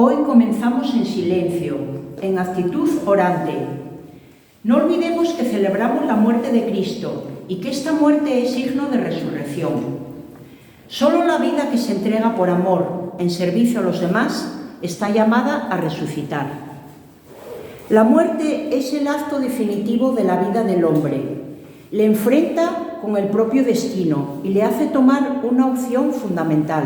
Hoy comenzamos en silencio, en actitud orante. No olvidemos que celebramos la muerte de Cristo y que esta muerte es signo de resurrección. Solo la vida que se entrega por amor, en servicio a los demás, está llamada a resucitar. La muerte es el acto definitivo de la vida del hombre. Le enfrenta con el propio destino y le hace tomar una opción fundamental.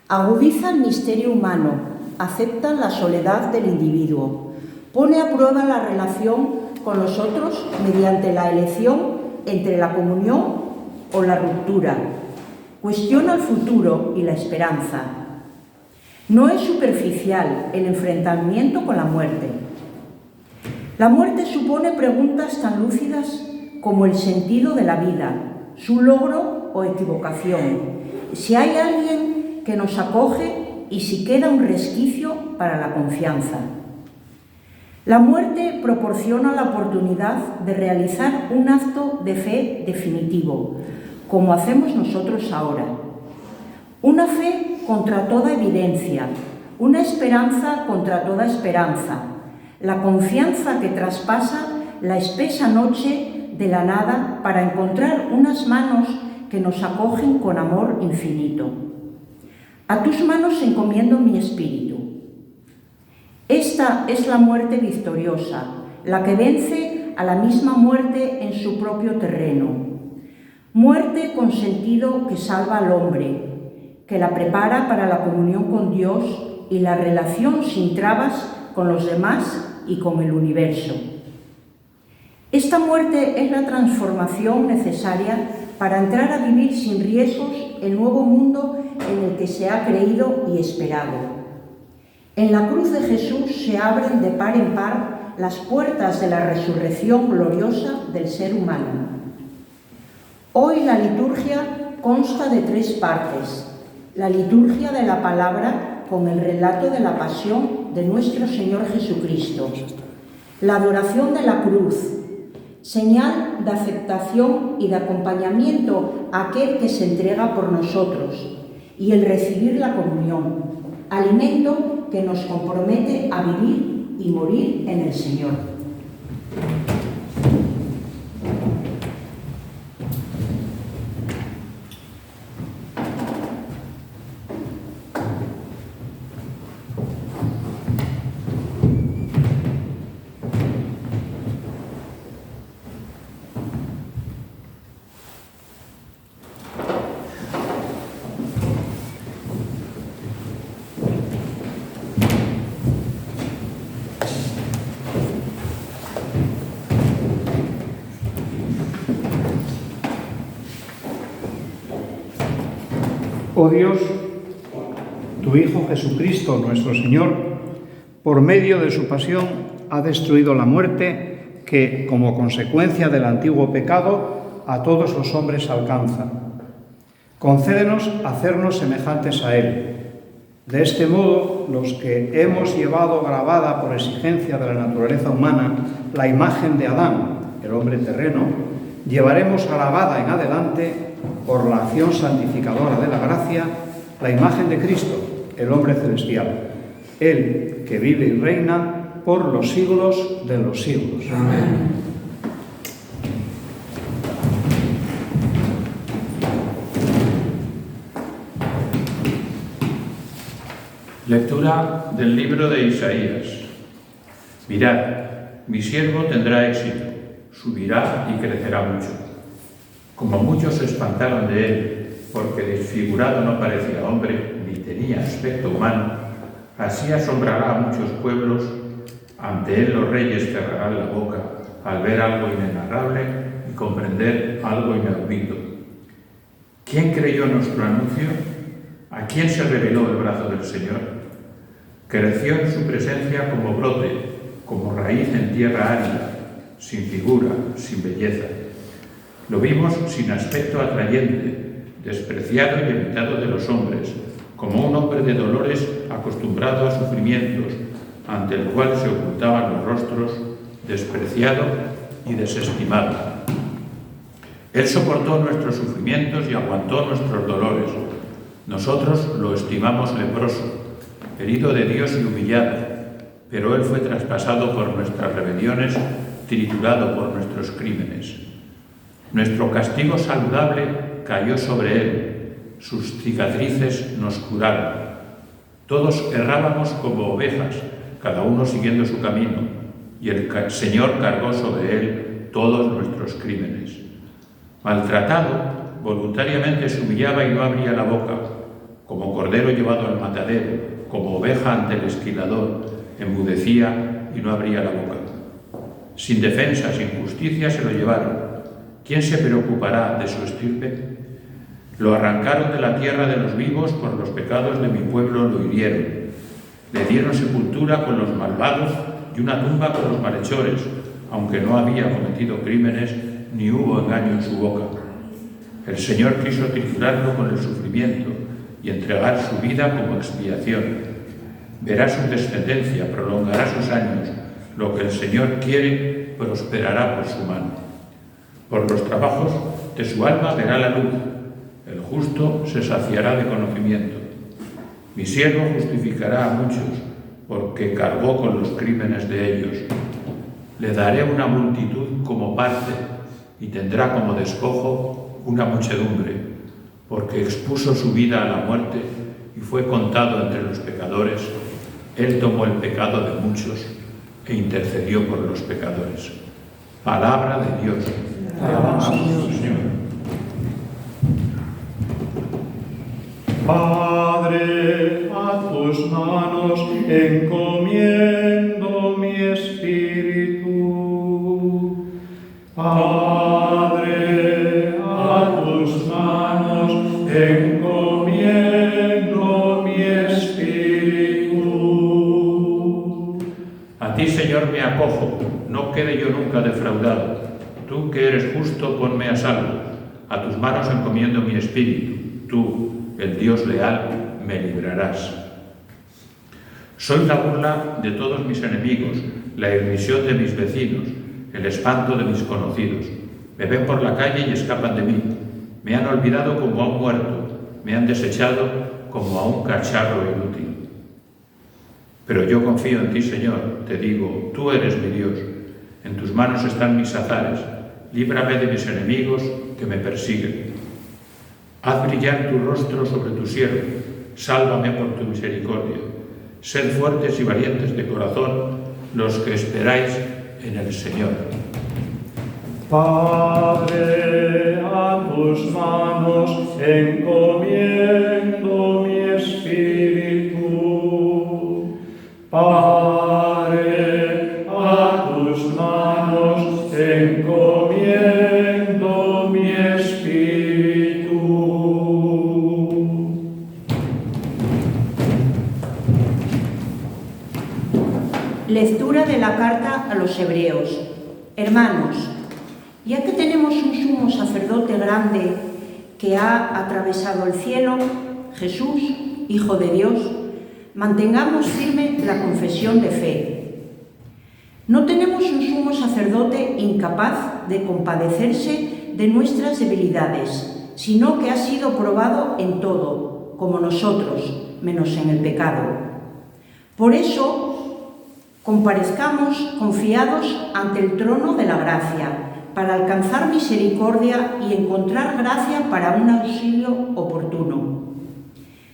Agudiza el misterio humano, acepta la soledad del individuo, pone a prueba la relación con los otros mediante la elección entre la comunión o la ruptura, cuestiona el futuro y la esperanza. No es superficial el enfrentamiento con la muerte. La muerte supone preguntas tan lúcidas como el sentido de la vida, su logro o equivocación, si hay alguien que nos acoge y si queda un resquicio para la confianza. La muerte proporciona la oportunidad de realizar un acto de fe definitivo, como hacemos nosotros ahora. Una fe contra toda evidencia, una esperanza contra toda esperanza, la confianza que traspasa la espesa noche de la nada para encontrar unas manos que nos acogen con amor infinito. A tus manos encomiendo mi espíritu. Esta es la muerte victoriosa, la que vence a la misma muerte en su propio terreno. Muerte con sentido que salva al hombre, que la prepara para la comunión con Dios y la relación sin trabas con los demás y con el universo. Esta muerte es la transformación necesaria para entrar a vivir sin riesgos el nuevo mundo en el que se ha creído y esperado. En la cruz de Jesús se abren de par en par las puertas de la resurrección gloriosa del ser humano. Hoy la liturgia consta de 3 partes. La liturgia de la palabra con el relato de la pasión de nuestro Señor Jesucristo. La adoración de la cruz, señal de aceptación y de acompañamiento a aquel que se entrega por nosotros, y el recibir la comunión, alimento que nos compromete a vivir y morir en el Señor. Oh Dios, tu Hijo Jesucristo, nuestro Señor, por medio de su pasión ha destruido la muerte que, como consecuencia del antiguo pecado, a todos los hombres alcanza. Concédenos hacernos semejantes a Él. De este modo, los que hemos llevado grabada por exigencia de la naturaleza humana la imagen de Adán, el hombre terreno, llevaremos grabada en adelante, por la acción santificadora de la gracia, la imagen de Cristo, el hombre celestial, Él que vive y reina por los siglos de los siglos. Amén. Lectura del libro de Isaías. Mirad, mi siervo tendrá éxito, subirá y crecerá mucho. Como muchos se espantaron de él, porque desfigurado no parecía hombre, ni tenía aspecto humano, así asombrará a muchos pueblos, ante él los reyes cerrarán la boca, al ver algo inenarrable y comprender algo inaudito. ¿Quién creyó nuestro anuncio? ¿A quién se reveló el brazo del Señor? Creció en su presencia como brote, como raíz en tierra árida, sin figura, sin belleza. Lo vimos sin aspecto atrayente, despreciado y evitado de los hombres, como un hombre de dolores acostumbrado a sufrimientos, ante el cual se ocultaban los rostros, despreciado y desestimado. Él soportó nuestros sufrimientos y aguantó nuestros dolores. Nosotros lo estimamos leproso, herido de Dios y humillado, pero Él fue traspasado por nuestras rebeliones, triturado por nuestros crímenes. Nuestro castigo saludable cayó sobre Él, sus cicatrices nos curaron. Todos errábamos como ovejas, cada uno siguiendo su camino, y el Señor cargó sobre Él todos nuestros crímenes. Maltratado, voluntariamente se humillaba y no abría la boca, como cordero llevado al matadero, como oveja ante el esquilador, enmudecía y no abría la boca. Sin defensa, sin justicia se lo llevaron. ¿Quién se preocupará de su estirpe? Lo arrancaron de la tierra de los vivos, por los pecados de mi pueblo lo hirieron. Le dieron sepultura con los malvados y una tumba con los malhechores, aunque no había cometido crímenes ni hubo engaño en su boca. El Señor quiso triturarlo con el sufrimiento y entregar su vida como expiación. Verá su descendencia, prolongará sus años. Lo que el Señor quiere prosperará por su mano. Por los trabajos de su alma verá la luz. El justo se saciará de conocimiento. Mi siervo justificará a muchos, porque cargó con los crímenes de ellos. Le daré una multitud como parte, y tendrá como despojo una muchedumbre, porque expuso su vida a la muerte y fue contado entre los pecadores. Él tomó el pecado de muchos e intercedió por los pecadores. Palabra de Dios. Te alabamos, Señor. Padre, a tus manos encomiendo mi espíritu. Padre, a tus manos encomiendo mi espíritu. A ti, Señor, me acojo, no quede yo nunca defraudado. Tú que eres justo, ponme a salvo. A tus manos encomiendo mi espíritu. Tú, el Dios leal, me librarás. Soy la burla de todos mis enemigos, la irrisión de mis vecinos, el espanto de mis conocidos. Me ven por la calle y escapan de mí. Me han olvidado como a un muerto, me han desechado como a un cacharro inútil. Pero yo confío en ti, Señor, te digo, tú eres mi Dios. En tus manos están mis azares. Líbrame de mis enemigos que me persiguen. Haz brillar tu rostro sobre tu siervo. Sálvame por tu misericordia. Sed fuertes y valientes de corazón los que esperáis en el Señor. Padre, a tus manos encomiendo mi espíritu. Padre, a tus manos encomiendo mi espíritu. Lectura de la carta a los Hebreos. Hermanos, ya que tenemos un sumo sacerdote grande que ha atravesado el cielo, Jesús, Hijo de Dios, mantengamos firme la confesión de fe. No tenemos un sumo sacerdote incapaz de compadecerse de nuestras debilidades, sino que ha sido probado en todo, como nosotros, menos en el pecado. Por eso, comparezcamos confiados ante el trono de la gracia, para alcanzar misericordia y encontrar gracia para un auxilio oportuno.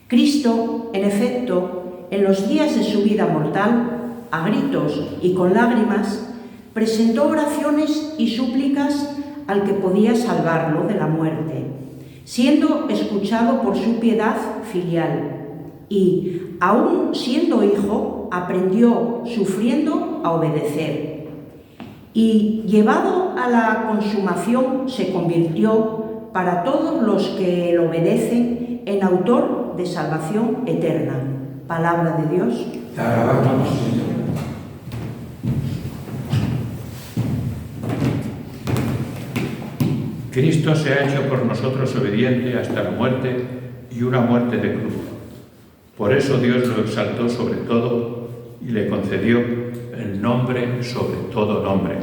Cristo, en efecto, en los días de su vida mortal, a gritos y con lágrimas, presentó oraciones y súplicas al que podía salvarlo de la muerte, siendo escuchado por su piedad filial, y, aun siendo hijo, aprendió, sufriendo, a obedecer. Y, llevado a la consumación, se convirtió, para todos los que lo obedecen, en autor de salvación eterna. Palabra de Dios. Te alabamos, Señor. Cristo se ha hecho por nosotros obediente hasta la muerte y una muerte de cruz. Por eso Dios lo exaltó sobre todo y le concedió el nombre sobre todo nombre.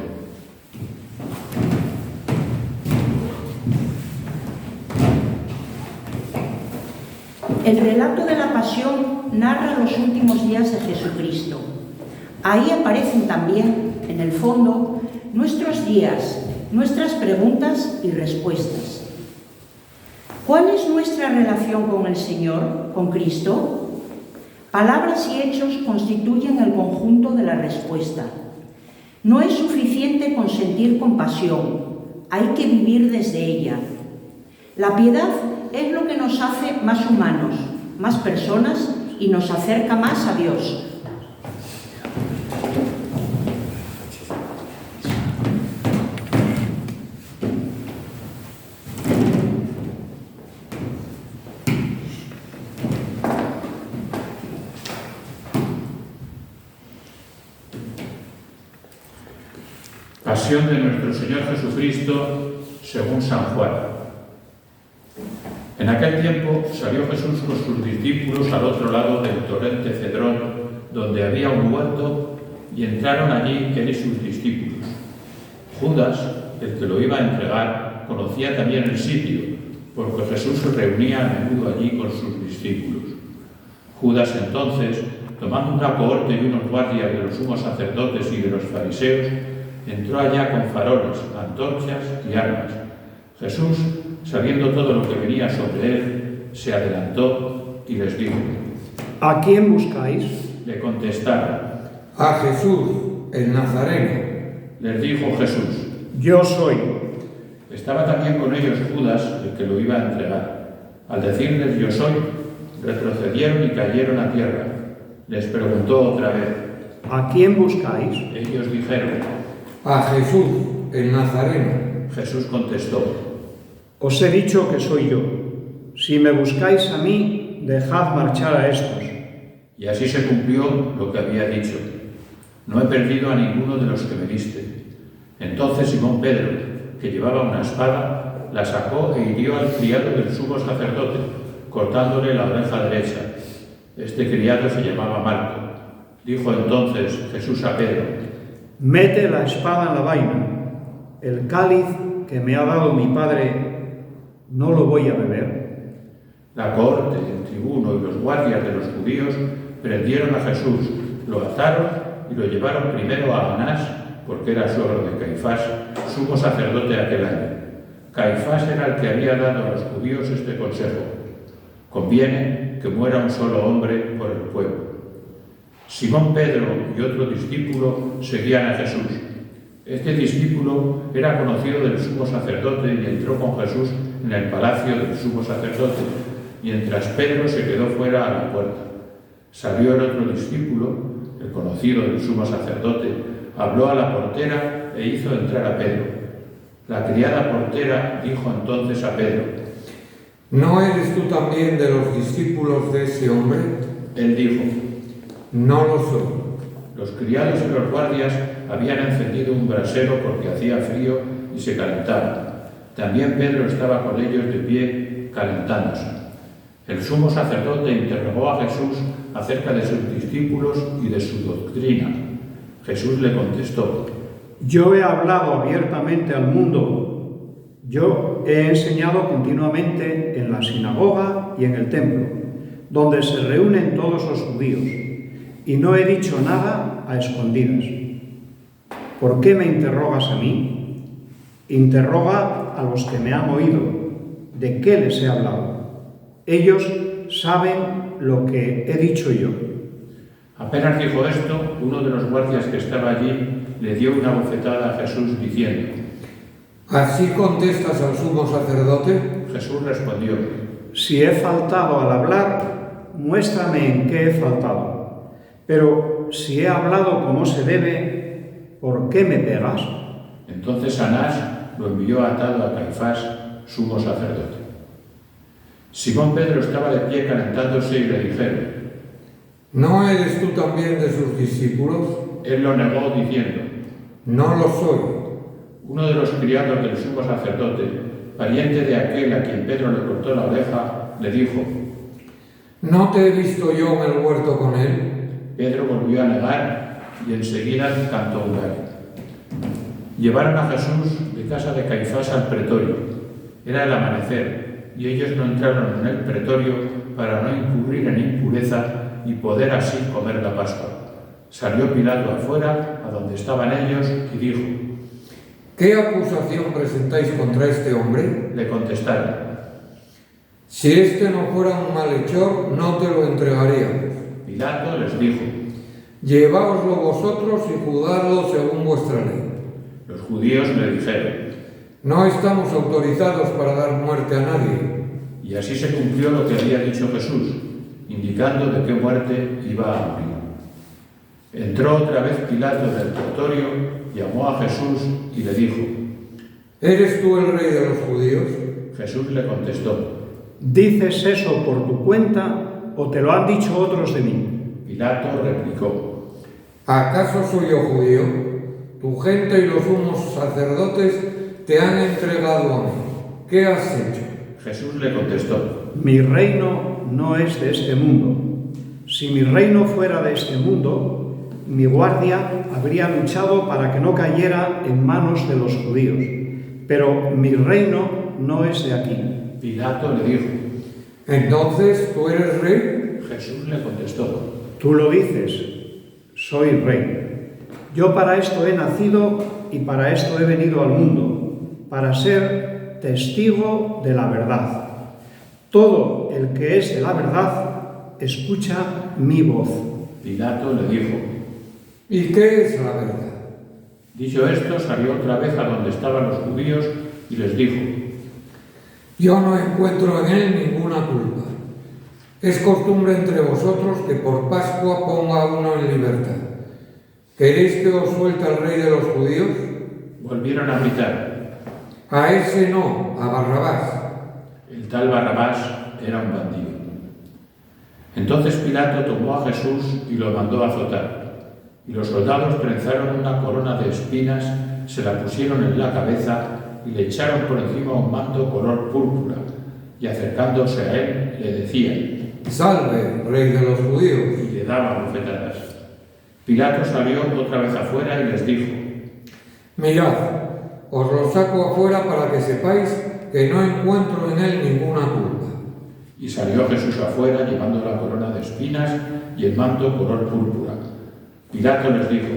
El relato de la pasión narra los últimos días de Jesucristo. Ahí aparecen también, en el fondo, nuestros días, nuestras preguntas y respuestas. ¿Cuál es nuestra relación con el Señor, con Cristo? Palabras y hechos constituyen el conjunto de la respuesta. No es suficiente con sentir compasión, hay que vivir desde ella. La piedad es lo que nos hace más humanos, más personas y nos acerca más a Dios. Pasión de nuestro Señor Jesucristo según San Juan. En aquel tiempo salió Jesús con sus discípulos al otro lado del torrente Cedrón, donde había un huerto, y entraron allí él y sus discípulos. Judas, el que lo iba a entregar, conocía también el sitio, porque Jesús se reunía a menudo allí con sus discípulos. Judas entonces, tomando una cohorte y unos guardias de los sumos sacerdotes y de los fariseos, entró allá con faroles, antorchas y armas. Jesús, sabiendo todo lo que venía sobre él, se adelantó y les dijo: ¿A quién buscáis? Le contestaron. A Jesús, el Nazareno. Les dijo Jesús: Yo soy. Estaba también con ellos Judas, el que lo iba a entregar. Al decirles yo soy, retrocedieron y cayeron a tierra. Les preguntó otra vez: ¿A quién buscáis? Ellos dijeron: A Jesús, el Nazareno. Jesús contestó: Os he dicho que soy yo. Si me buscáis a mí, dejad marchar a estos. Y así se cumplió lo que había dicho: no he perdido a ninguno de los que me diste. Entonces Simón Pedro, que llevaba una espada, la sacó e hirió al criado del sumo sacerdote, cortándole la oreja derecha. Este criado se llamaba Marco. Dijo entonces Jesús a Pedro: Mete la espada en la vaina. El cáliz que me ha dado mi Padre, ¿no lo voy a beber? La cohorte, el tribuno y los guardias de los judíos prendieron a Jesús, lo ataron y lo llevaron primero a Anás, porque era suegro de Caifás, sumo sacerdote aquel año. Caifás era el que había dado a los judíos este consejo: conviene que muera un solo hombre por el pueblo. Simón Pedro y otro discípulo seguían a Jesús. Este discípulo era conocido del sumo sacerdote y entró con Jesús en el palacio del sumo sacerdote, mientras Pedro se quedó fuera a la puerta. Salió el otro discípulo, el conocido del sumo sacerdote, habló a la portera e hizo entrar a Pedro. La criada portera dijo entonces a Pedro: ¿No eres tú también de los discípulos de ese hombre? Él dijo: No lo soy. Los criados y los guardias habían encendido un brasero porque hacía frío y se calentaban. También Pedro estaba con ellos de pie, calentándose. El sumo sacerdote interrogó a Jesús acerca de sus discípulos y de su doctrina. Jesús le contestó: Yo he hablado abiertamente al mundo. Yo he enseñado continuamente en la sinagoga y en el templo, donde se reúnen todos los judíos, y no he dicho nada a escondidas. ¿Por qué me interrogas a mí? Interroga a los que me han oído. ¿De qué les he hablado? Ellos saben lo que he dicho yo. Apenas dijo esto, uno de los guardias que estaba allí le dio una bofetada a Jesús diciendo: ¿Así contestas al sumo sacerdote? Jesús respondió: Si he faltado al hablar, muéstrame en qué he faltado. Pero si he hablado como se debe, ¿por qué me pegas? Entonces Anás lo envió atado a Caifás, sumo sacerdote. Simón Pedro estaba de pie calentándose y le dijeron: ¿No eres tú también de sus discípulos? Él lo negó diciendo: No lo soy. Uno de los criados del sumo sacerdote, pariente de aquel a quien Pedro le cortó la oreja, le dijo: ¿No te he visto yo en el huerto con él? Pedro volvió a negar y enseguida cantó un gallo. Llevaron a Jesús de casa de Caifás al pretorio. Era el amanecer y ellos no entraron en el pretorio para no incurrir en impureza y poder así comer la Pascua. Salió Pilato afuera, a donde estaban ellos, y dijo: ¿Qué acusación presentáis contra este hombre? Le contestaron: Si este no fuera un malhechor, no te lo entregaríamos. Pilato les dijo: Lleváoslo vosotros y juzgadlo según vuestra ley. Los judíos le dijeron: No estamos autorizados para dar muerte a nadie. Y así se cumplió lo que había dicho Jesús, indicando de qué muerte iba a morir. Entró otra vez Pilato en el pretorio, llamó a Jesús y le dijo: ¿Eres tú el rey de los judíos? Jesús le contestó: ¿Dices eso por tu cuenta o te lo han dicho otros de mí? Pilato replicó: ¿Acaso soy yo judío? Tu gente y los sumos sacerdotes te han entregado a mí. ¿Qué has hecho? Jesús le contestó: Mi reino no es de este mundo. Si mi reino fuera de este mundo, mi guardia habría luchado para que no cayera en manos de los judíos. Pero mi reino no es de aquí. Pilato le dijo: Entonces, ¿tú eres rey? Jesús le contestó: Tú lo dices, soy rey. Yo para esto he nacido y para esto he venido al mundo, para ser testigo de la verdad. Todo el que es de la verdad escucha mi voz. Pilato le dijo: ¿Y qué es la verdad? Dicho esto, salió otra vez a donde estaban los judíos y les dijo: Yo no encuentro en él ninguna culpa. Es costumbre entre vosotros que por Pascua ponga a uno en libertad. ¿Queréis que os suelte al rey de los judíos? Volvieron a gritar: A ese no, a Barrabás. El tal Barrabás era un bandido. Entonces Pilato tomó a Jesús y lo mandó a azotar. Y los soldados trenzaron una corona de espinas, se la pusieron en la cabeza y le echaron por encima un manto color púrpura. Y acercándose a él, le decían: Salve, rey de los judíos. y le daban bofetadas. Pilato salió otra vez afuera y les dijo: Mirad, os lo saco afuera para que sepáis que no encuentro en él ninguna culpa. Y salió Jesús afuera llevando la corona de espinas y el manto color púrpura. Pilato les dijo: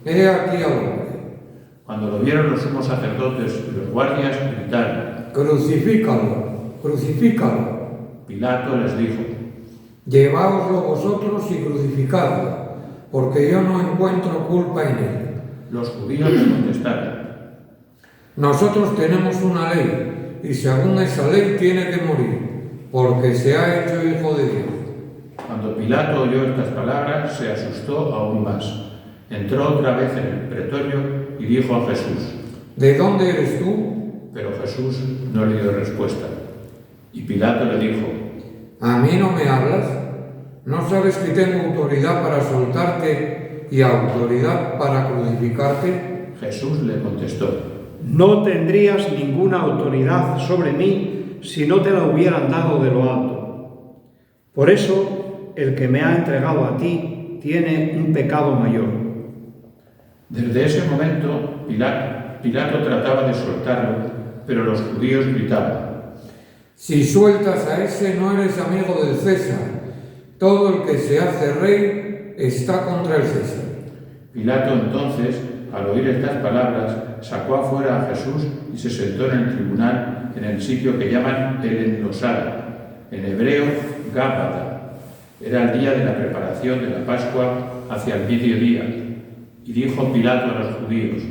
He aquí al hombre. Cuando lo vieron los sumos sacerdotes y los guardias, gritaron. Crucifícalo, crucifícalo. Pilato les dijo: Lleváoslo vosotros y crucificadlo, porque yo no encuentro culpa en él. Los judíos le contestaron: Nosotros tenemos una ley, y según esa ley tiene que morir, porque se ha hecho hijo de Dios. Cuando Pilato oyó estas palabras, se asustó aún más. Entró otra vez en el pretorio y dijo a Jesús: ¿De dónde eres tú? Pero Jesús no le dio respuesta. Y Pilato le dijo: ¿A mí no me hablas? ¿No sabes que tengo autoridad para soltarte y autoridad para crucificarte? Jesús le contestó: No tendrías ninguna autoridad sobre mí si no te la hubieran dado de lo alto. Por eso, el que me ha entregado a ti tiene un pecado mayor. Desde ese momento, Pilato trataba de soltarlo, pero los judíos gritaban: Si sueltas a ese, no eres amigo del César. Todo el que se hace rey está contra el César. Pilato entonces, al oír estas palabras, sacó afuera a Jesús y se sentó en el tribunal, en el sitio que llaman el Enlosado, en hebreo Gábata. Era el día de la preparación de la Pascua hacia el mediodía. Y dijo Pilato a los judíos: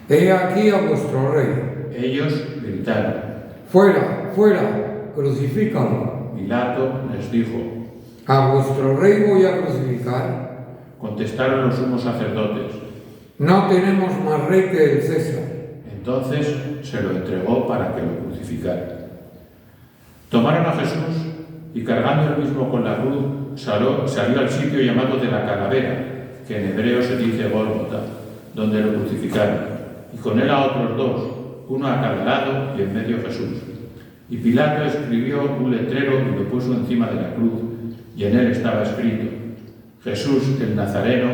He aquí a vuestro rey. Ellos gritaron: Fuera, fuera, crucifícalo. Pilato les dijo: ¿A vuestro rey voy a crucificar? Contestaron los sumos sacerdotes: No tenemos más rey que el César. Entonces se lo entregó para que lo crucificara. Tomaron a Jesús y cargando él mismo con la cruz, salió al sitio llamado de la Calavera, que en hebreo se dice Gólgota, donde lo crucificaron, y con él a otros dos, uno a cada lado y en medio Jesús. Y Pilato escribió un letrero y lo puso encima de la cruz, y en él estaba escrito: Jesús el Nazareno,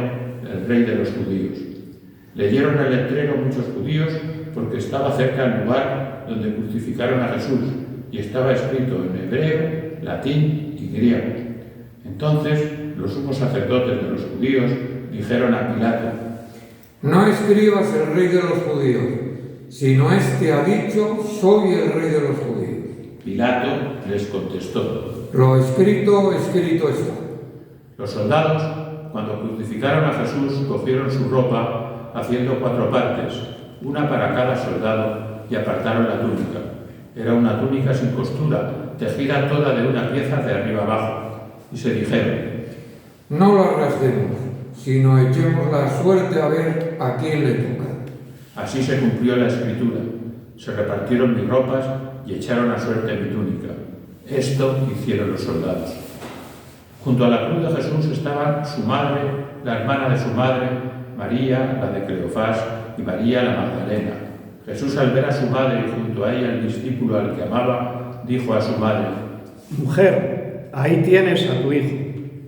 el Rey de los judíos. Leyeron el letrero muchos judíos porque estaba cerca el lugar donde crucificaron a Jesús, y estaba escrito en hebreo, latín y griego. Entonces los sumos sacerdotes de los judíos dijeron a Pilato: No escribas el rey de los judíos, sino este ha dicho, soy el rey de los judíos. Pilato les contestó: Lo escrito, escrito está. Los soldados, cuando crucificaron a Jesús, cogieron su ropa haciendo 4 partes, una para cada soldado, y apartaron la túnica. Era una túnica sin costura, tejida toda de una pieza de arriba abajo. Y se dijeron: No la rasguemos, sino echemos la suerte a ver a quién le toca. Así se cumplió la escritura. Se repartieron mis ropas y echaron a suerte mi túnica. Esto hicieron los soldados. Junto a la cruz de Jesús estaban su madre, la hermana de su madre, María, la de Cleofás, y María la Magdalena. Jesús, al ver a su madre y junto a ella el discípulo al que amaba, dijo a su madre: Mujer, ahí tienes a tu hijo.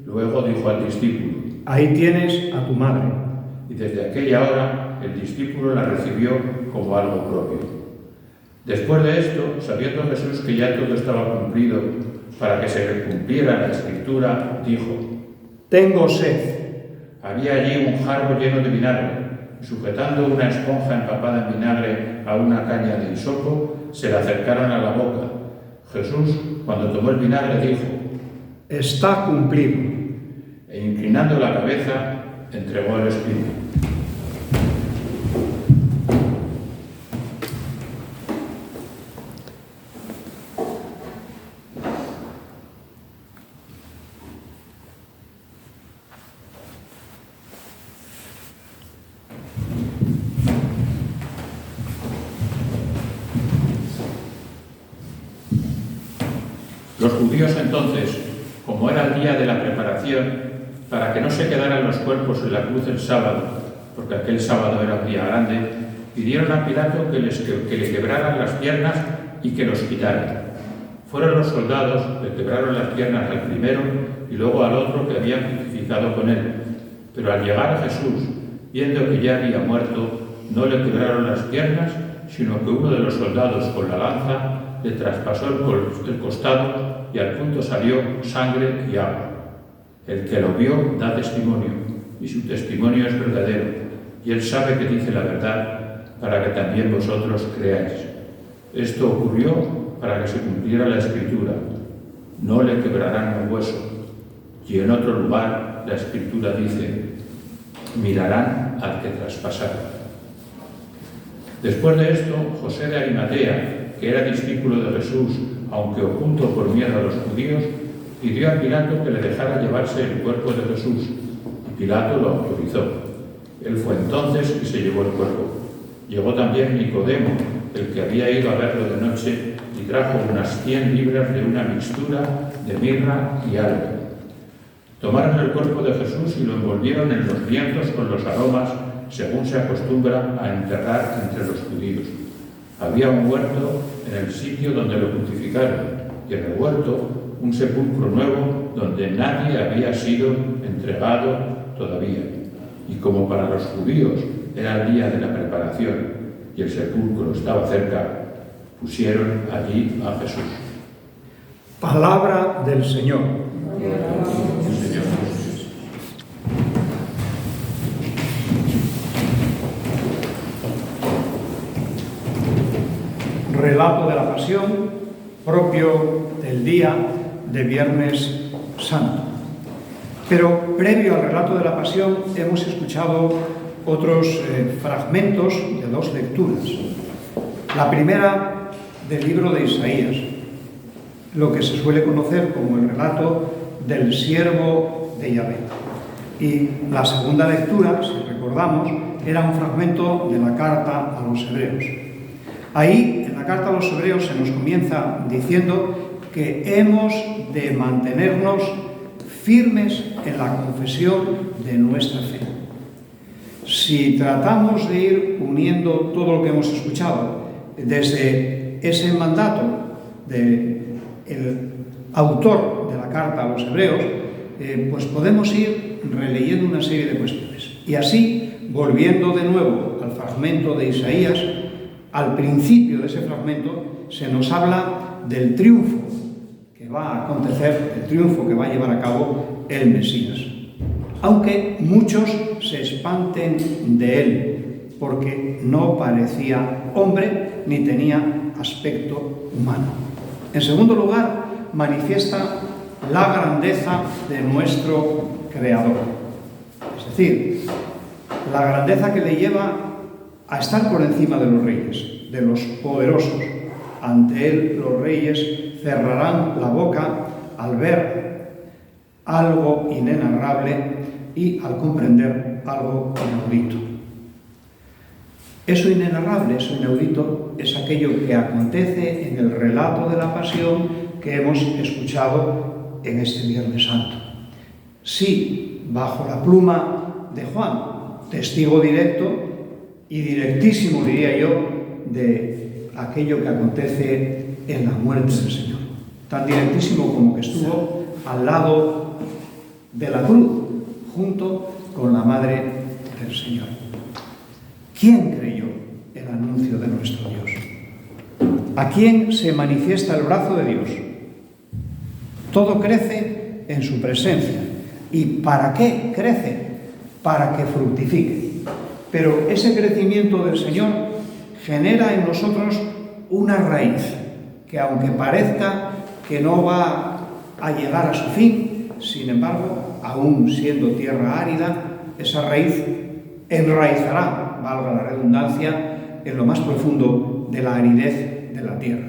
Luego dijo al discípulo: Ahí tienes a tu madre. Y desde aquella hora el discípulo la recibió como algo propio. Después de esto, sabiendo Jesús que ya todo estaba cumplido, para que se cumpliera la Escritura, dijo: Tengo sed. Había allí un jarro lleno de vinagre, y sujetando una esponja empapada en vinagre a una caña de hisopo, se la acercaron a la boca. Jesús, cuando tomó el vinagre, dijo: Está cumplido. E inclinando la cabeza, entregó el Espíritu. Los judíos entonces, como era el día de la preparación, para que no se quedaran los cuerpos en la cruz el sábado, porque aquel sábado era un día grande, pidieron a Pilato que le quebraran las piernas y que los quitaran. Fueron los soldados que quebraron las piernas al primero y luego al otro que habían crucificado con él. Pero al llegar a Jesús, viendo que ya había muerto, no le quebraron las piernas, sino que uno de los soldados con la lanza le traspasó el costado y al punto salió sangre y agua. El que lo vio da testimonio, y su testimonio es verdadero, y él sabe que dice la verdad, para que también vosotros creáis. Esto ocurrió para que se cumpliera la Escritura: no le quebrarán un hueso. Y en otro lugar la Escritura dice: mirarán al que traspasaron. Después de esto, José de Arimatea, que era discípulo de Jesús, aunque oculto por miedo a los judíos, pidió a Pilato que le dejara llevarse el cuerpo de Jesús, y Pilato lo autorizó. Él fue entonces y se llevó el cuerpo. Llegó también Nicodemo, el que había ido a verlo de noche, y trajo unas 100 libras de una mixtura de mirra y aloe. Tomaron el cuerpo de Jesús y lo envolvieron en los lienzos con los aromas, según se acostumbra a enterrar entre los judíos. Había un huerto en el sitio donde lo crucificaron, y en el huerto un sepulcro nuevo donde nadie había sido entregado todavía. Y como para los judíos era el día de la preparación y el sepulcro estaba cerca, pusieron allí a Jesús. Palabra del Señor. Señor. Relato de la Pasión propio del día de Viernes Santo. Pero previo al relato de la Pasión hemos escuchado otros fragmentos de 2 lecturas. La primera del libro de Isaías, lo que se suele conocer como el relato del siervo de Yahvé. Y la segunda lectura, si recordamos, era un fragmento de la carta a los hebreos. Ahí, en la carta a los hebreos, se nos comienza diciendo que hemos de mantenernos firmes en la confesión de nuestra fe. Si tratamos de ir uniendo todo lo que hemos escuchado desde ese mandato del autor de la carta a los hebreos, pues podemos ir releyendo una serie de cuestiones. Y así, volviendo de nuevo al fragmento de Isaías, al principio de ese fragmento se nos habla del triunfo que va a acontecer, el triunfo que va a llevar a cabo el Mesías, aunque muchos se espanten de él, porque no parecía hombre ni tenía aspecto humano. En segundo lugar, manifiesta la grandeza de nuestro Creador, es decir, la grandeza que le lleva a estar por encima de los reyes, de los poderosos. Ante él los reyes cerrarán la boca al ver algo inenarrable y al comprender algo inaudito. Eso inenarrable, eso inaudito, es aquello que acontece en el relato de la pasión que hemos escuchado en este Viernes Santo. Sí, bajo la pluma de Juan, testigo directo y directísimo, diría yo, de aquello que acontece en la muerte del Señor. Tan directísimo como que estuvo al lado de la cruz, junto con la Madre del Señor. ¿Quién creyó el anuncio de nuestro Dios? ¿A quién se manifiesta el brazo de Dios? Todo crece en su presencia. ¿Y para qué crece? Para que fructifique. Pero ese crecimiento del Señor genera en nosotros una raíz que, aunque parezca que no va a llegar a su fin, sin embargo, aún siendo tierra árida, esa raíz enraizará, valga la redundancia, en lo más profundo de la aridez de la tierra.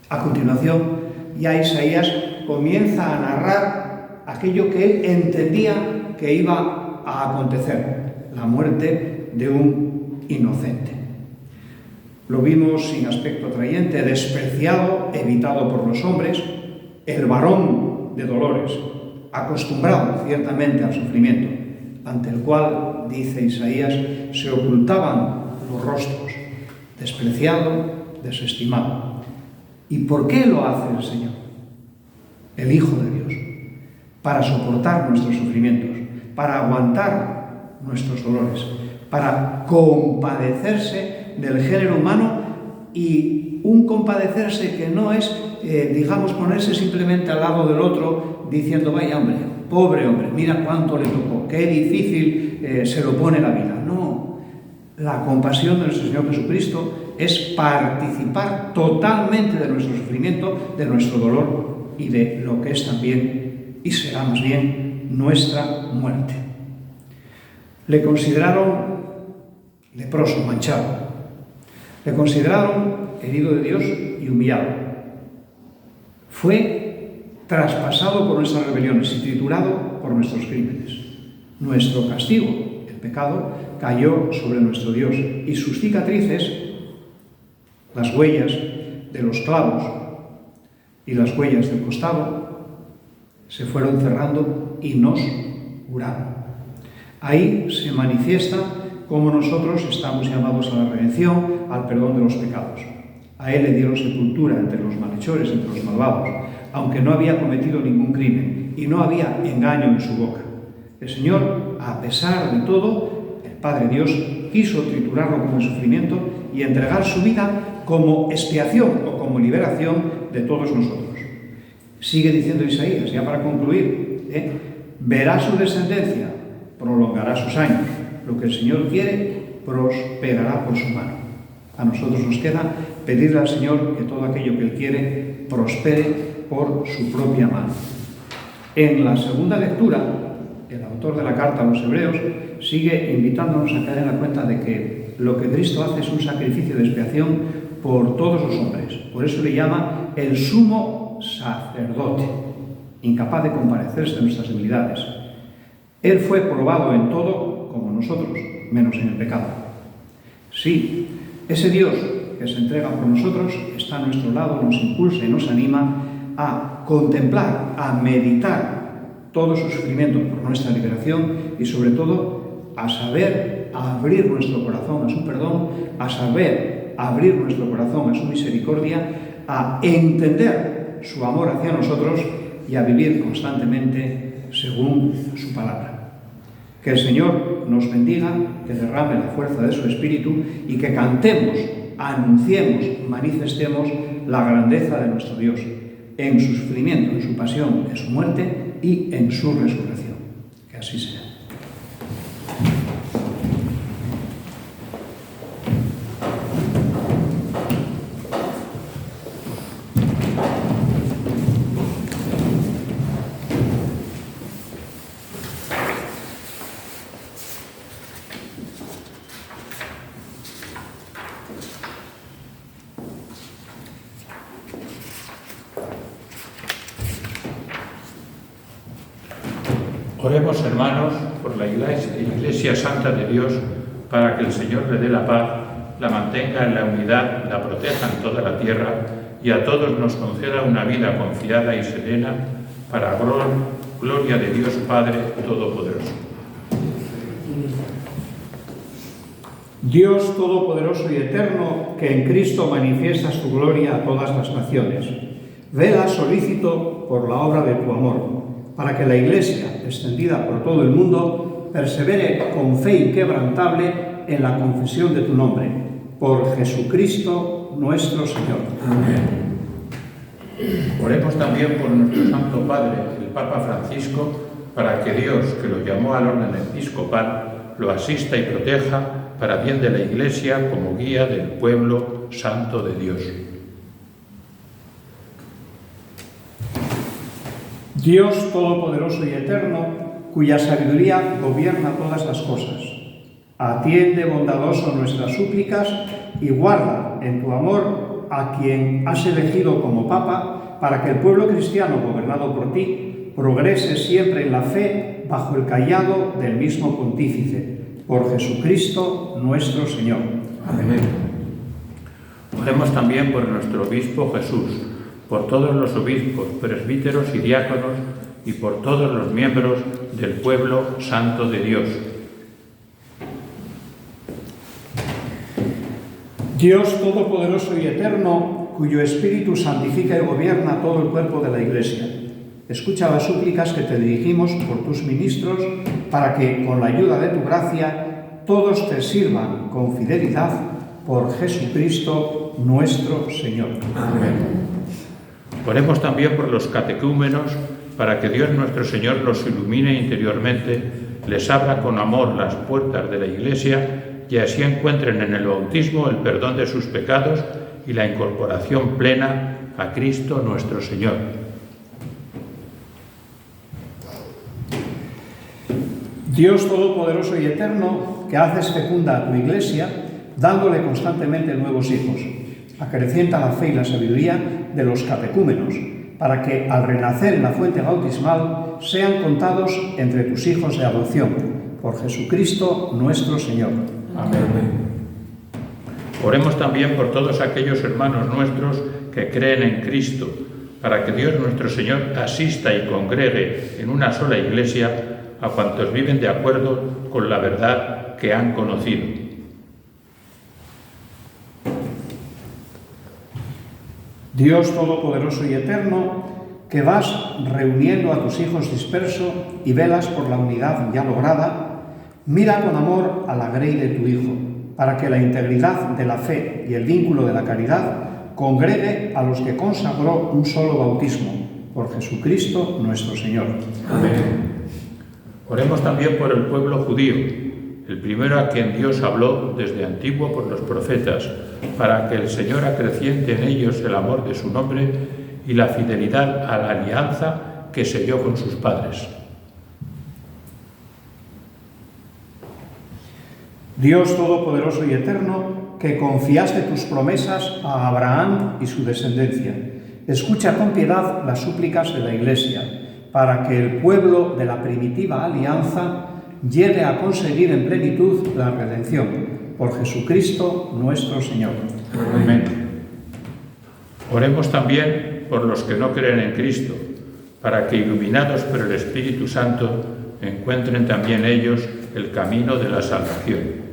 A continuación, ya Isaías comienza a narrar aquello que él entendía que iba a acontecer, la muerte de un inocente. Lo vimos sin aspecto atrayente, despreciado, evitado por los hombres, el varón de dolores, acostumbrado ciertamente al sufrimiento, ante el cual, dice Isaías, se ocultaban los rostros, despreciado, desestimado. ¿Y por qué lo hace el Señor, el Hijo de Dios? Para soportar nuestros sufrimientos, para aguantar nuestros dolores, para compadecerse del género humano, y un compadecerse que no es, digamos, ponerse simplemente al lado del otro diciendo, vaya hombre, pobre hombre, mira cuánto le tocó, qué difícil se lo pone la vida. No, la compasión de nuestro Señor Jesucristo es participar totalmente de nuestro sufrimiento, de nuestro dolor y de lo que es también, y será más bien, nuestra muerte. Le consideraron leproso, manchado. Le consideraron herido de Dios y humillado. Fue traspasado por nuestras rebeliones y triturado por nuestros crímenes. Nuestro castigo, el pecado, cayó sobre nuestro Dios, y sus cicatrices, las huellas de los clavos y las huellas del costado, se fueron cerrando y nos curaron. Ahí se manifiesta cómo nosotros estamos llamados a la redención, al perdón de los pecados. A él le dieron sepultura entre los malhechores, entre los malvados, aunque no había cometido ningún crimen y no había engaño en su boca. El Señor, a pesar de todo, el Padre Dios quiso triturarlo con el sufrimiento y entregar su vida como expiación o como liberación de todos nosotros. Sigue diciendo Isaías, ya para concluir, verá su descendencia, prolongará sus años. Lo que el Señor quiere, prosperará por su mano. A nosotros nos queda pedirle al Señor que todo aquello que Él quiere prospere por su propia mano. En la segunda lectura, el autor de la carta a los Hebreos sigue invitándonos a caer en la cuenta de que lo que Cristo hace es un sacrificio de expiación por todos los hombres. Por eso le llama el sumo sacerdote, incapaz de compadecerse de nuestras debilidades. Él fue probado en todo como nosotros, menos en el pecado. Sí, ese Dios que se entrega por nosotros está a nuestro lado, nos impulsa y nos anima a contemplar, a meditar todo su sufrimiento por nuestra liberación y sobre todo a saber abrir nuestro corazón a su perdón, a saber abrir nuestro corazón a su misericordia, a entender su amor hacia nosotros y a vivir constantemente según su palabra. Que el Señor nos bendiga, que derrame la fuerza de su Espíritu y que cantemos, anunciemos, manifestemos la grandeza de nuestro Dios en su sufrimiento, en su pasión, en su muerte y en su resurrección. Que así sea. Oremos, hermanos, por la Iglesia Santa de Dios, para que el Señor le dé la paz, la mantenga en la unidad, la proteja en toda la tierra y a todos nos conceda una vida confiada y serena para gloria de Dios Padre Todopoderoso. Dios Todopoderoso y Eterno, que en Cristo manifiestas tu gloria a todas las naciones, vela solícito por la obra de tu amor, para que la Iglesia, extendida por todo el mundo, persevere con fe inquebrantable en la confesión de tu nombre, por Jesucristo nuestro Señor. Amén. Oremos también por nuestro Santo Padre, el Papa Francisco, para que Dios, que lo llamó al orden episcopal, lo asista y proteja para bien de la Iglesia como guía del pueblo santo de Dios. Dios Todopoderoso y Eterno, cuya sabiduría gobierna todas las cosas, atiende bondadoso nuestras súplicas y guarda en tu amor a quien has elegido como Papa, para que el pueblo cristiano gobernado por ti progrese siempre en la fe bajo el cayado del mismo Pontífice, por Jesucristo nuestro Señor. Amén. Oremos también por nuestro obispo Jesús, por todos los obispos, presbíteros y diáconos y por todos los miembros del pueblo santo de Dios. Dios Todopoderoso y Eterno, cuyo Espíritu santifica y gobierna todo el cuerpo de la Iglesia, escucha las súplicas que te dirigimos por tus ministros, para que, con la ayuda de tu gracia, todos te sirvan con fidelidad por Jesucristo nuestro Señor. Amén. Oremos también por los catecúmenos, para que Dios nuestro Señor los ilumine interiormente, les abra con amor las puertas de la Iglesia y así encuentren en el bautismo el perdón de sus pecados y la incorporación plena a Cristo nuestro Señor. Dios Todopoderoso y Eterno, que haces fecunda a tu Iglesia, dándole constantemente nuevos hijos, acrecienta la fe y la sabiduría de los catecúmenos, para que al renacer en la fuente bautismal sean contados entre tus hijos de adopción, por Jesucristo nuestro Señor. Amén. Oremos también por todos aquellos hermanos nuestros que creen en Cristo, para que Dios nuestro Señor asista y congregue en una sola Iglesia a cuantos viven de acuerdo con la verdad que han conocido. Dios Todopoderoso y Eterno, que vas reuniendo a tus hijos dispersos y velas por la unidad ya lograda, mira con amor a la grey de tu Hijo, para que la integridad de la fe y el vínculo de la caridad congregue a los que consagró un solo bautismo, por Jesucristo nuestro Señor. Amén. Oremos también por el pueblo judío, el primero a quien Dios habló desde antiguo por los profetas, para que el Señor acreciente en ellos el amor de su nombre y la fidelidad a la alianza que selló con sus padres. Dios Todopoderoso y Eterno, que confiaste tus promesas a Abraham y su descendencia, escucha con piedad las súplicas de la Iglesia, para que el pueblo de la primitiva alianza llegue a conseguir en plenitud la redención, por Jesucristo nuestro Señor. Amén. Oremos también por los que no creen en Cristo, para que, iluminados por el Espíritu Santo, encuentren también ellos el camino de la salvación.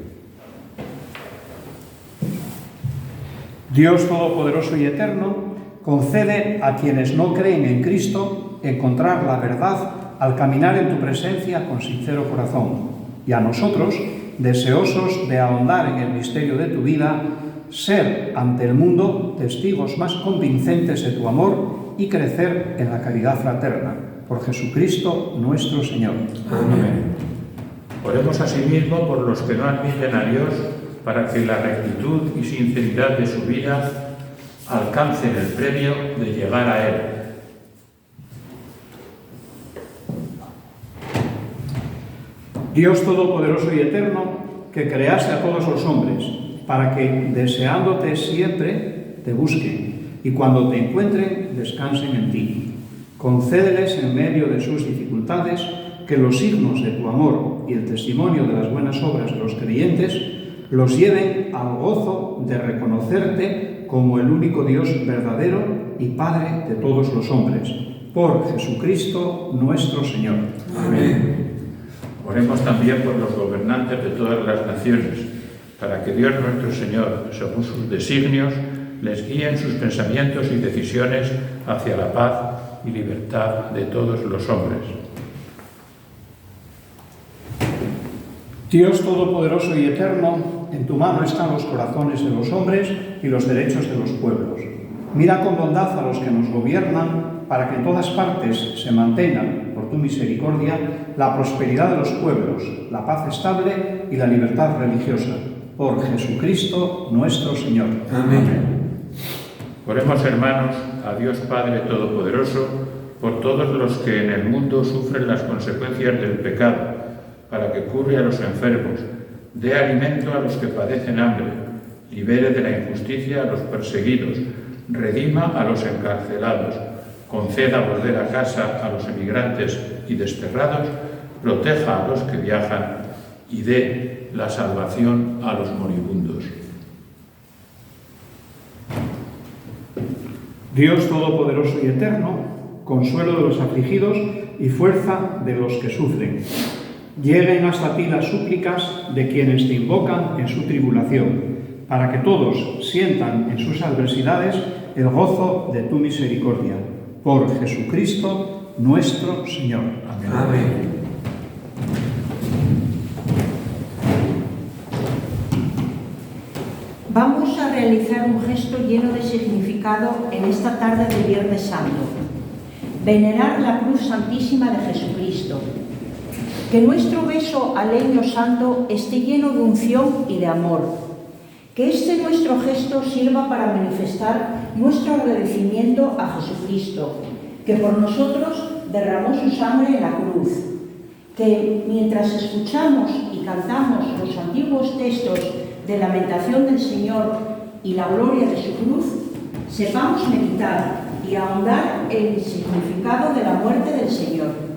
Dios Todopoderoso y Eterno, concede a quienes no creen en Cristo encontrar la verdad al caminar en tu presencia con sincero corazón, y a nosotros, deseosos de ahondar en el misterio de tu vida, ser ante el mundo testigos más convincentes de tu amor y crecer en la caridad fraterna, por Jesucristo nuestro Señor. Amén. Oremos asimismo por los que no admiten a Dios, para que la rectitud y sinceridad de su vida alcancen el premio de llegar a Él. Dios Todopoderoso y Eterno, que creaste a todos los hombres, para que, deseándote siempre, te busquen, y cuando te encuentren, descansen en ti. Concédeles en medio de sus dificultades que los signos de tu amor y el testimonio de las buenas obras de los creyentes los lleven al gozo de reconocerte como el único Dios verdadero y Padre de todos los hombres, por Jesucristo nuestro Señor. Amén. Oremos también por los gobernantes de todas las naciones, para que Dios nuestro Señor, según sus designios, les guíe en sus pensamientos y decisiones hacia la paz y libertad de todos los hombres. Dios Todopoderoso y Eterno, en tu mano están los corazones de los hombres y los derechos de los pueblos. Mira con bondad a los que nos gobiernan, para que en todas partes se mantengan, por tu misericordia, la prosperidad de los pueblos, la paz estable y la libertad religiosa. Por Jesucristo nuestro Señor. Amén. Oremos, hermanos, a Dios Padre Todopoderoso, por todos los que en el mundo sufren las consecuencias del pecado, para que cure a los enfermos, dé alimento a los que padecen hambre, libere de la injusticia a los perseguidos, redima a los encarcelados, conceda volver a casa a los emigrantes y desterrados, proteja a los que viajan y dé la salvación a los moribundos. Dios Todopoderoso y Eterno, consuelo de los afligidos y fuerza de los que sufren. Lleguen hasta ti las súplicas de quienes te invocan en su tribulación, para que todos sientan en sus adversidades el gozo de tu misericordia. Por Jesucristo nuestro Señor. Amén. Amén. Vamos a realizar un gesto lleno de significado en esta tarde de Viernes Santo. Venerar la cruz santísima de Jesucristo. Que nuestro beso al leño santo esté lleno de unción y de amor. Que este nuestro gesto sirva para manifestar nuestro agradecimiento a Jesucristo, que por nosotros derramó su sangre en la cruz. Que mientras escuchamos y cantamos los antiguos textos de lamentación del Señor y la gloria de su cruz, sepamos meditar y ahondar en el significado de la muerte del Señor.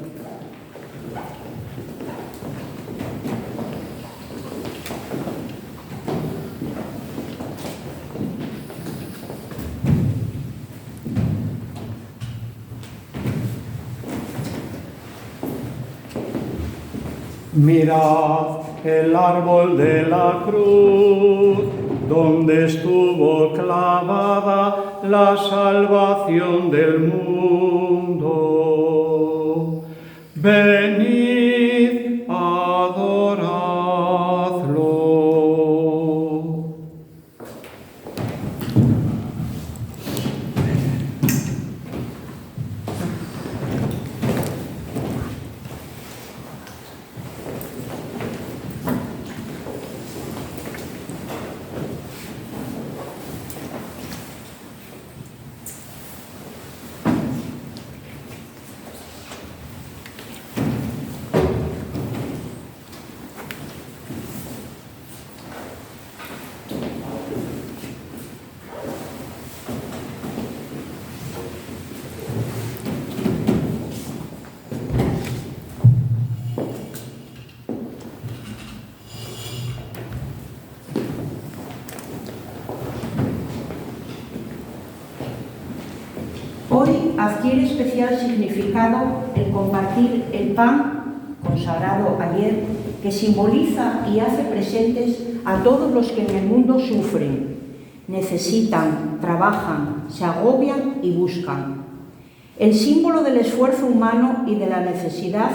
Mirad el árbol de la cruz, donde estuvo clavada la salvación del mundo. Venid, adoradlo. Hoy adquiere especial significado el compartir el pan, consagrado ayer, que simboliza y hace presentes a todos los que en el mundo sufren, necesitan, trabajan, se agobian y buscan. El símbolo del esfuerzo humano y de la necesidad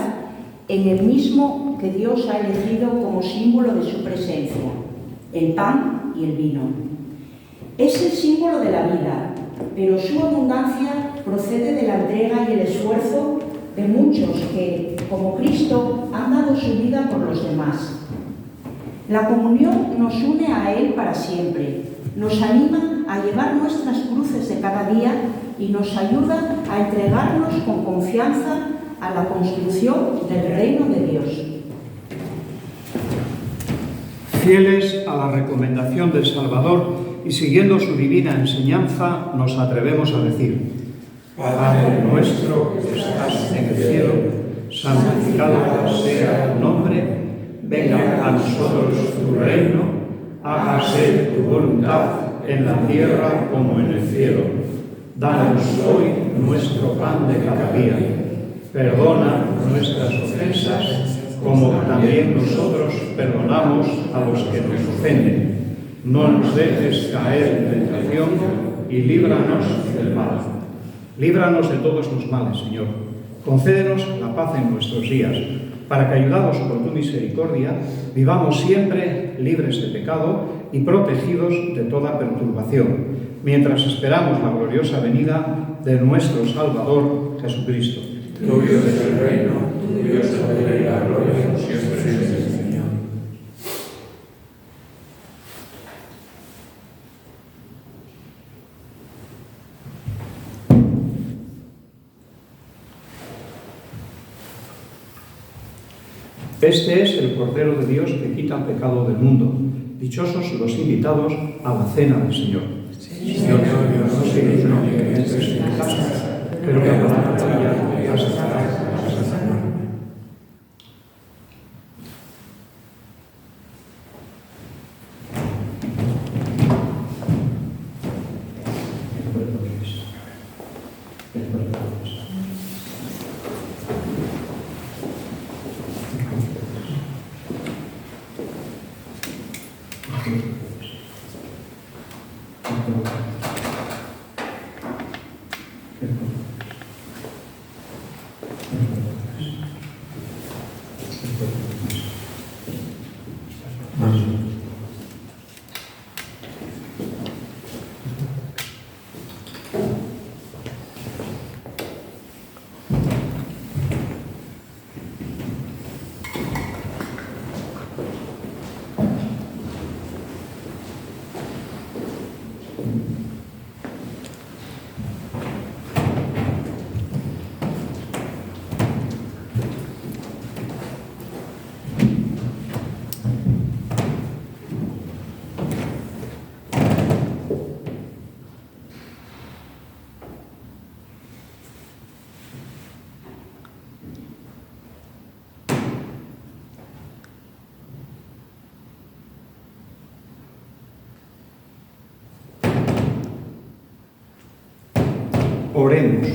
en el mismo que Dios ha elegido como símbolo de su presencia, el pan y el vino. Es el símbolo de la vida, pero su abundancia procede de la entrega y el esfuerzo de muchos que, como Cristo, han dado su vida por los demás. La comunión nos une a Él para siempre, nos anima a llevar nuestras cruces de cada día y nos ayuda a entregarnos con confianza a la construcción del reino de Dios. Fieles a la recomendación del Salvador y siguiendo su divina enseñanza, nos atrevemos a decir: Padre nuestro que estás en el cielo, santificado sea tu nombre, venga a nosotros tu reino, hágase tu voluntad en la tierra como en el cielo. Danos hoy nuestro pan de cada día. Perdona nuestras ofensas, como también nosotros perdonamos a los que nos ofenden. No nos dejes caer en tentación y líbranos del mal. Líbranos de todos los males, Señor. Concédenos la paz en nuestros días, para que, ayudados por tu misericordia, vivamos siempre libres de pecado y protegidos de toda perturbación, mientras esperamos la gloriosa venida de nuestro Salvador, Jesucristo. Tuyo es el reino, tuyo es el poder y la gloria, siempre, Señor. Este es el Cordero de Dios que quita el pecado del mundo. Dichosos los invitados a la cena del Señor. Señor, no soy digno de que entres en mi casa, pero que la palabra tuya ya se hará. Oremos.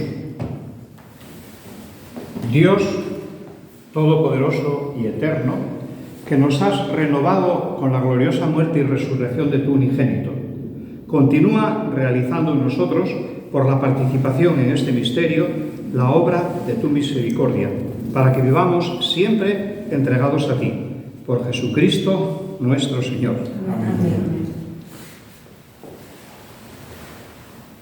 Dios Todopoderoso y Eterno, que nos has renovado con la gloriosa muerte y resurrección de tu unigénito, continúa realizando en nosotros, por la participación en este misterio, la obra de tu misericordia, para que vivamos siempre entregados a ti. Por Jesucristo nuestro Señor. Amén.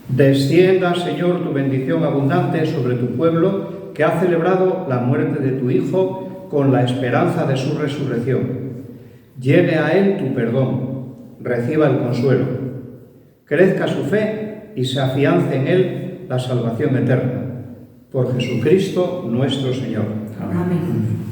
Descienda, Señor, tu bendición abundante sobre tu pueblo, que ha celebrado la muerte de tu Hijo con la esperanza de su resurrección. Llegue a él tu perdón, reciba el consuelo. Crezca su fe y se afiance en él la salvación eterna. Por Jesucristo nuestro Señor. Amén.